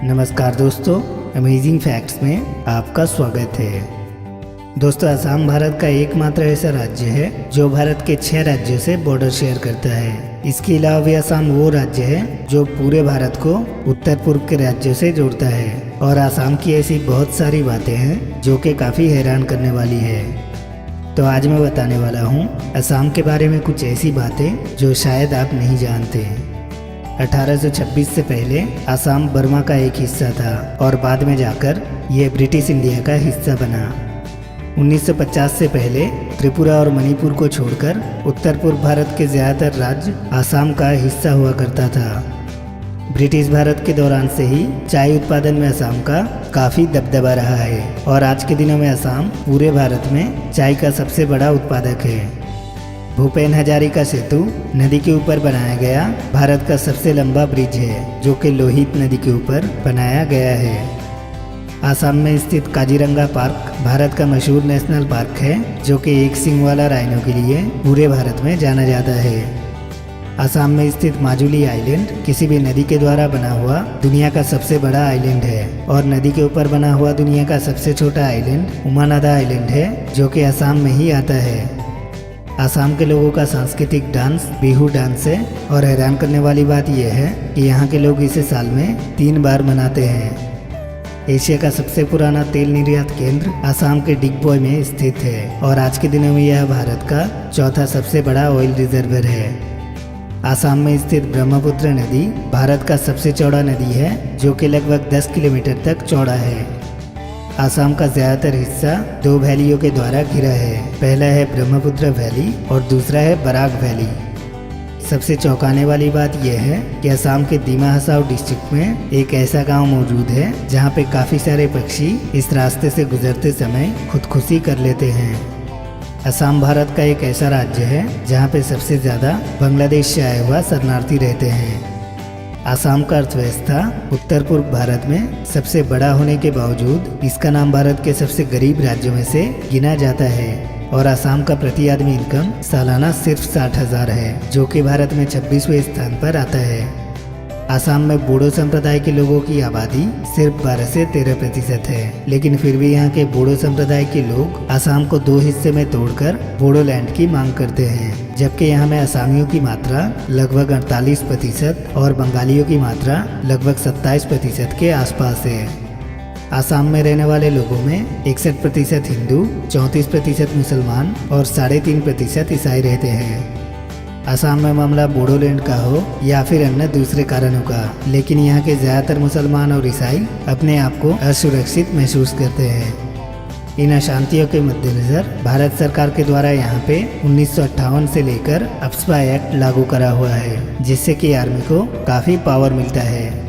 नमस्कार दोस्तों, amazing facts में आपका स्वागत है। दोस्तों, असम भारत का एकमात्र ऐसा राज्य है जो भारत के 6 राज्यों से बॉर्डर शेयर करता है। इसके अलावा भी असम वो राज्य है जो पूरे भारत को उत्तर पूर्व के राज्यों से जोड़ता है। और असम की ऐसी बहुत सारी बातें हैं जो कि काफ़ी हैरान करने वाली है। तो आज मैं बताने वाला हूँ असम के बारे में कुछ ऐसी बातें जो शायद आप नहीं जानते। 1826 से पहले असम बर्मा का एक हिस्सा था और बाद में जाकर यह ब्रिटिश इंडिया का हिस्सा बना। 1950 से पहले त्रिपुरा और मणिपुर को छोड़कर उत्तर पूर्व भारत के ज़्यादातर राज्य असम का हिस्सा हुआ करता था। ब्रिटिश भारत के दौरान से ही चाय उत्पादन में असम का काफ़ी दबदबा रहा है और आज के दिनों में असम पूरे भारत में चाय का सबसे बड़ा उत्पादक है। भूपेन हजारिका सेतु नदी के ऊपर बनाया गया भारत का सबसे लंबा ब्रिज है जो कि लोहित नदी के ऊपर बनाया गया है। असम में स्थित काजीरंगा पार्क भारत का मशहूर नेशनल पार्क है जो कि एक सींग वाला राइनो के लिए पूरे भारत में जाना जाता है। असम में स्थित माजुली आइलैंड किसी भी नदी के द्वारा बना हुआ दुनिया का सबसे बड़ा आइलैंड है और नदी के ऊपर बना हुआ दुनिया का सबसे छोटा आइलैंड उमानादा आइलैंड है जो कि असम में ही आता है। असम के लोगों का सांस्कृतिक डांस बिहू डांस है और हैरान करने वाली बात यह है कि यहाँ के लोग इसे साल में 3 बार मनाते हैं। एशिया का सबसे पुराना तेल निर्यात केंद्र असम के डिगबोई में स्थित है और आज के दिनों में यह भारत का चौथा सबसे बड़ा ऑयल रिजर्वर है। असम में स्थित ब्रह्मपुत्र नदी भारत का सबसे चौड़ा नदी है जो कि लगभग 10 किलोमीटर तक चौड़ा है। असम का ज़्यादातर हिस्सा 2 वैलियों के द्वारा घिरा है। पहला है ब्रह्मपुत्र वैली और दूसरा है बराक वैली। सबसे चौंकाने वाली बात यह है कि असम के दीमा हसाओ डिस्ट्रिक्ट में एक ऐसा गांव मौजूद है जहां पे काफ़ी सारे पक्षी इस रास्ते से गुजरते समय खुदकुशी कर लेते हैं। असम भारत का एक ऐसा राज्य है जहां पे सबसे ज़्यादा बांग्लादेश से आए हुआ शरणार्थी रहते हैं। असम का अर्थव्यवस्था उत्तर पूर्व भारत में सबसे बड़ा होने के बावजूद इसका नाम भारत के सबसे गरीब राज्यों में से गिना जाता है और असम का प्रति आदमी इनकम सालाना सिर्फ 60,000 है जो कि भारत में 26वें स्थान पर आता है। असम में बोडो संप्रदाय के लोगों की आबादी सिर्फ 12 से 13% है, लेकिन फिर भी यहाँ के बोडो संप्रदाय के लोग असम को 2 हिस्से में तोड़कर बोडोलैंड की मांग करते हैं, जबकि यहाँ में असामियों की मात्रा लगभग 48% और बंगालियों की मात्रा लगभग 27% के आसपास है। असम में रहने वाले लोगों में 61% हिंदू, 34% मुसलमान और 3.5% ईसाई रहते हैं। असम में मामला बोडोलैंड का हो या फिर अन्य दूसरे कारणों का, लेकिन यहाँ के ज़्यादातर मुसलमान और ईसाई अपने आप को असुरक्षित महसूस करते हैं। इन अशांतियों के मद्देनज़र भारत सरकार के द्वारा यहाँ पे 1958 से लेकर अप्सपा एक्ट लागू करा हुआ है जिससे कि आर्मी को काफ़ी पावर मिलता है।